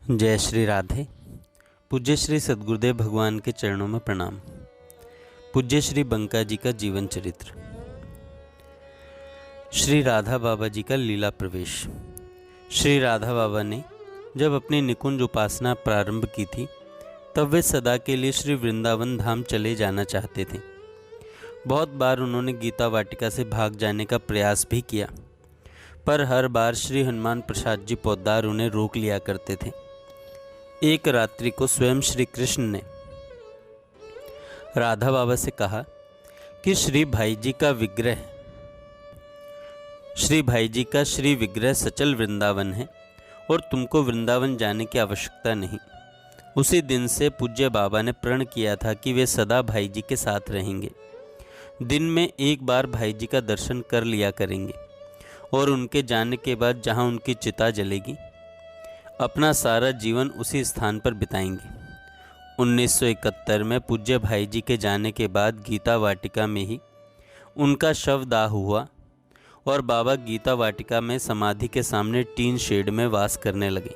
जय श्री राधे। पूज्य श्री सद्गुरुदेव भगवान के चरणों में प्रणाम। पूज्य श्री बंका जी का जीवन चरित्र। श्री राधा बाबा जी का लीला प्रवेश। श्री राधा बाबा ने जब अपनी निकुंज उपासना प्रारंभ की थी तब वे सदा के लिए श्री वृंदावन धाम चले जाना चाहते थे। बहुत बार उन्होंने गीता वाटिका से भाग जाने का प्रयास भी किया, पर हर बार श्री हनुमान प्रसाद जी पोद्दार उन्हें रोक लिया करते थे। एक रात्रि को स्वयं श्री कृष्ण ने राधा बाबा से कहा कि श्री भाई जी का श्री विग्रह सचल वृंदावन है और तुमको वृंदावन जाने की आवश्यकता नहीं। उसी दिन से पूज्य बाबा ने प्रण किया था कि वे सदा भाई जी के साथ रहेंगे। दिन में एक बार भाई जी का दर्शन कर लिया करेंगे और उनके जाने के बाद जहाँ उनकी चिता जलेगी अपना सारा जीवन उसी स्थान पर बिताएंगे। 1971 में पूज्य भाई जी के जाने के बाद गीता वाटिका में ही उनका शव दाह हुआ और बाबा गीता वाटिका में समाधि के सामने टीन शेड में वास करने लगे।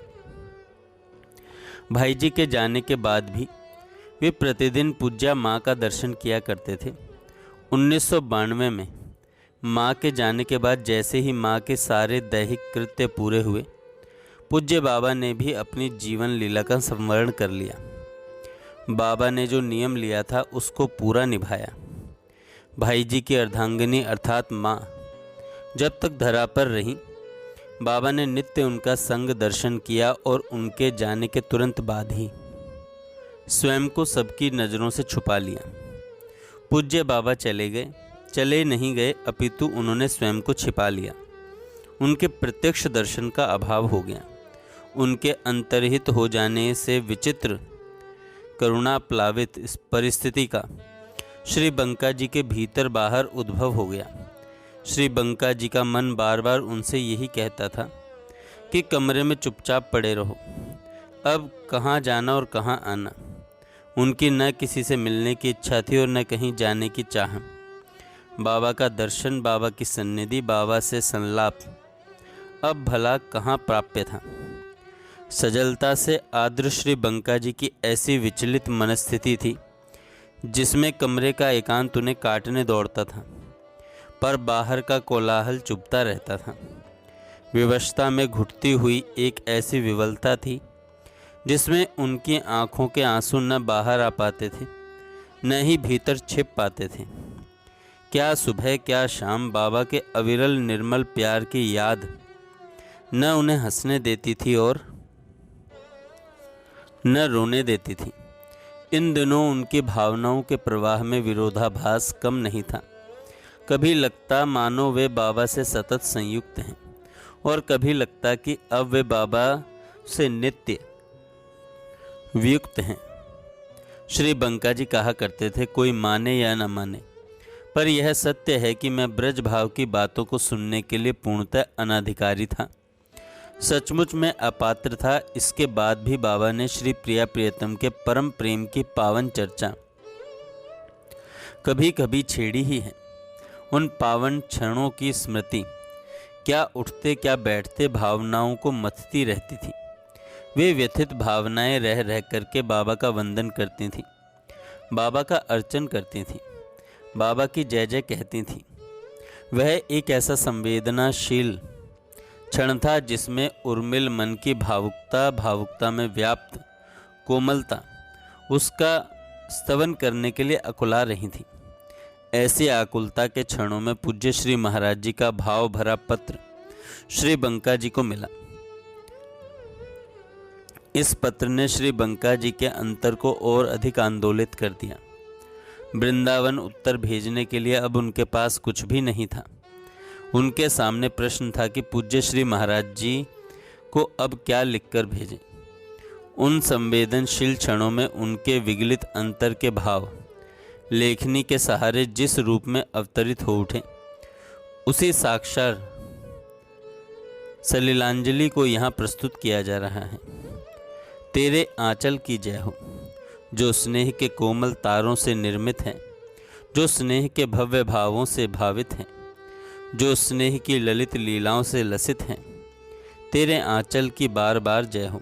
भाई जी के जाने के बाद भी वे प्रतिदिन पूज्या माँ का दर्शन किया करते थे। 1992 में माँ के जाने के बाद जैसे ही माँ के सारे दैहिक कृत्य पूरे हुए, पूज्य बाबा ने भी अपनी जीवन लीला का संवरण कर लिया। बाबा ने जो नियम लिया था उसको पूरा निभाया। भाई जी की अर्धांगिनी अर्थात माँ जब तक धरा पर रही, बाबा ने नित्य उनका संग दर्शन किया और उनके जाने के तुरंत बाद ही स्वयं को सबकी नज़रों से छुपा लिया। पूज्य बाबा चले नहीं गए, अपितु उन्होंने स्वयं को छिपा लिया। उनके प्रत्यक्ष दर्शन का अभाव हो गया। उनके अंतर्हित हो जाने से विचित्र करुणा प्लावित इस परिस्थिति का श्री बंका जी के भीतर बाहर उद्भव हो गया। श्री बंका जी का मन बार बार उनसे यही कहता था कि कमरे में चुपचाप पड़े रहो, अब कहाँ जाना और कहाँ आना। उनकी न किसी से मिलने की इच्छा थी और न कहीं जाने की चाह। बाबा का दर्शन, बाबा की सन्निधि, बाबा से संलाप अब भला कहाँ प्राप्य था। सजलता से आर्द्र श्री बंका जी की ऐसी विचलित मनस्थिति थी जिसमें कमरे का एकांत उन्हें काटने दौड़ता था, पर बाहर का कोलाहल चुभता रहता था। विवशता में घुटती हुई एक ऐसी विवलता थी जिसमें उनकी आँखों के आंसू न बाहर आ पाते थे न ही भीतर छिप पाते थे। क्या सुबह क्या शाम बाबा के अविरल निर्मल प्यार की याद न उन्हें हंसने देती थी और न रोने देती थी। इन दिनों उनकी भावनाओं के प्रवाह में विरोधाभास कम नहीं था। कभी लगता मानो वे बाबा से सतत संयुक्त हैं और कभी लगता कि अब वे बाबा से नित्य वियुक्त हैं। श्री बंका जी कहा करते थे, कोई माने या न माने, पर यह सत्य है कि मैं ब्रज भाव की बातों को सुनने के लिए पूर्णतः अनाधिकारी था। सचमुच में अपात्र था। इसके बाद भी बाबा ने श्री प्रिया प्रियतम के परम प्रेम की पावन चर्चा कभी कभी छेड़ी ही है। उन पावन क्षणों की स्मृति क्या उठते क्या बैठते भावनाओं को मथती रहती थी। वे व्यथित भावनाएं रह रह करके बाबा का वंदन करती थीं, बाबा का अर्चन करती थीं, बाबा की जय जय कहती थीं। वह एक ऐसा संवेदनाशील क्षण था जिसमें उर्मिल मन की भावुकता में व्याप्त कोमलता उसका स्तवन करने के लिए अकुला रही थी। ऐसी आकुलता के क्षणों में पूज्य श्री महाराज जी का भाव भरा पत्र श्री बंका जी को मिला। इस पत्र ने श्री बंका जी के अंतर को और अधिक आंदोलित कर दिया। वृंदावन उत्तर भेजने के लिए अब उनके पास कुछ भी नहीं था। उनके सामने प्रश्न था कि पूज्य श्री महाराज जी को अब क्या लिखकर भेजें। उन संवेदनशील क्षणों में उनके विगलित अंतर के भाव लेखनी के सहारे जिस रूप में अवतरित हो उठे, उसी साक्षात सलिलांजलि को यहाँ प्रस्तुत किया जा रहा है। तेरे आंचल की जय हो, जो स्नेह के कोमल तारों से निर्मित है, जो स्नेह के भव्य भावों से भावित हैं, जो स्नेह की ललित लीलाओं से लसित हैं। तेरे आंचल की बार बार जय हो।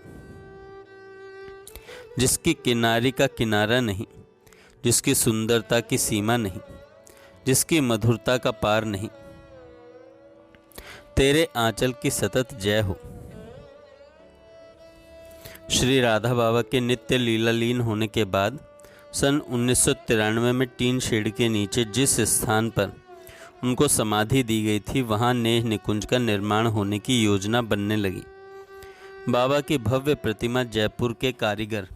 जिसकी किनारी का किनारा नहीं, जिसकी सुंदरता की सीमा नहीं, जिसकी मधुरता का पार नहीं। तेरे आंचल की सतत जय हो। श्री राधा बाबा के नित्य लीलालीन होने के बाद सन 1993 में टीन शेड के नीचे जिस स्थान पर उनको समाधि दी गई थी, वहाँ नेह निकुंज का निर्माण होने की योजना बनने लगी। बाबा की भव्य प्रतिमा जयपुर के कारीगर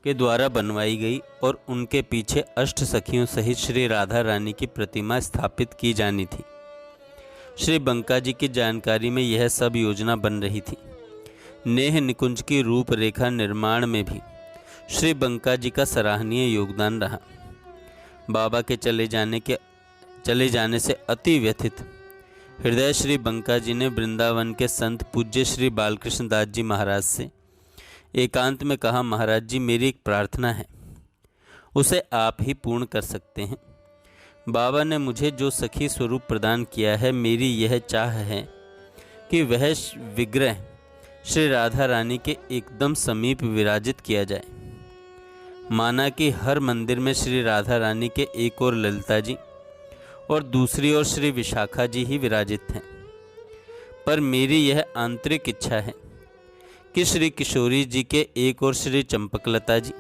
के द्वारा बनवाई गई और उनके पीछे अष्ट सखियों सहित श्री राधा रानी की प्रतिमा स्थापित की जानी थी। श्री बंका जी की जानकारी में यह सब योजना बन रही थी। नेह निकुंज की रूपरेखा निर्माण में भी श्री बंका जी का सराहनीय योगदान रहा। बाबा के चले जाने से अति व्यथित हृदय श्री बंका जी ने वृंदावन के संत पूज्य श्री बालकृष्ण दास जी महाराज से एकांत में कहा, महाराज जी, मेरी एक प्रार्थना है, उसे आप ही पूर्ण कर सकते हैं। बाबा ने मुझे जो सखी स्वरूप प्रदान किया है, मेरी यह चाह है कि वह विग्रह श्री राधा रानी के एकदम समीप विराजित किया जाए। माना कि हर मंदिर में श्री राधा रानी के एक और ललिता जी और दूसरी ओर श्री विशाखा जी ही विराजित हैं, पर मेरी यह आंतरिक इच्छा है कि श्री किशोरी जी के एक और श्री चंपकलता जी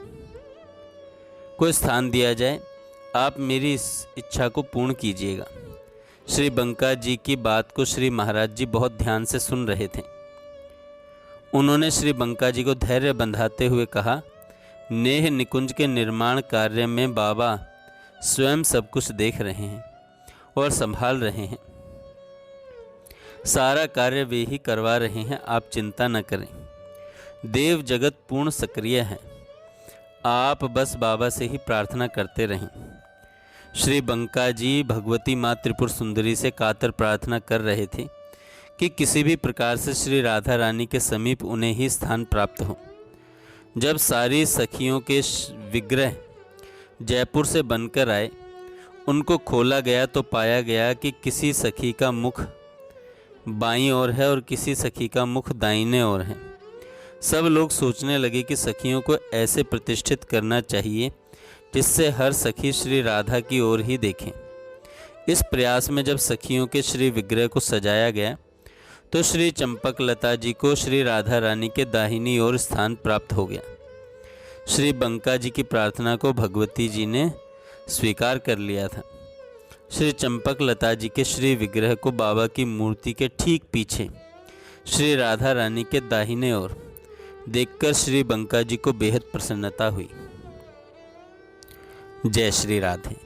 को स्थान दिया जाए। आप मेरी इस इच्छा को पूर्ण कीजिएगा। श्री बंका जी की बात को श्री महाराज जी बहुत ध्यान से सुन रहे थे। उन्होंने श्री बंका जी को धैर्य बंधाते हुए कहा, नेह निकुंज के निर्माण कार्य में बाबा स्वयं सब कुछ देख रहे हैं और संभाल रहे हैं। सारा कार्य वे ही करवा रहे हैं, आप चिंता न करें। देव जगत पूर्ण सक्रिय है, आप बस बाबा से ही प्रार्थना करते रहें। श्री बंका जी भगवती माँ त्रिपुर सुंदरी से कातर प्रार्थना कर रहे थे कि किसी भी प्रकार से श्री राधा रानी के समीप उन्हें ही स्थान प्राप्त हो। जब सारी सखियों के विग्रह जयपुर से बनकर आए, उनको खोला गया तो पाया गया कि किसी सखी का मुख बाईं ओर है और किसी सखी का मुख दाहिने ओर है। सब लोग सोचने लगे कि सखियों को ऐसे प्रतिष्ठित करना चाहिए जिससे हर सखी श्री राधा की ओर ही देखें। इस प्रयास में जब सखियों के श्री विग्रह को सजाया गया तो श्री चंपकलता जी को श्री राधा रानी के दाहिनी ओर स्थान प्राप्त हो गया। श्री बंका जी की प्रार्थना को भगवती जी ने स्वीकार कर लिया था। श्री चंपकलता जी के श्री विग्रह को बाबा की मूर्ति के ठीक पीछे श्री राधा रानी के दाहिने ओर देखकर श्री बंका जी को बेहद प्रसन्नता हुई। जय श्री राधे।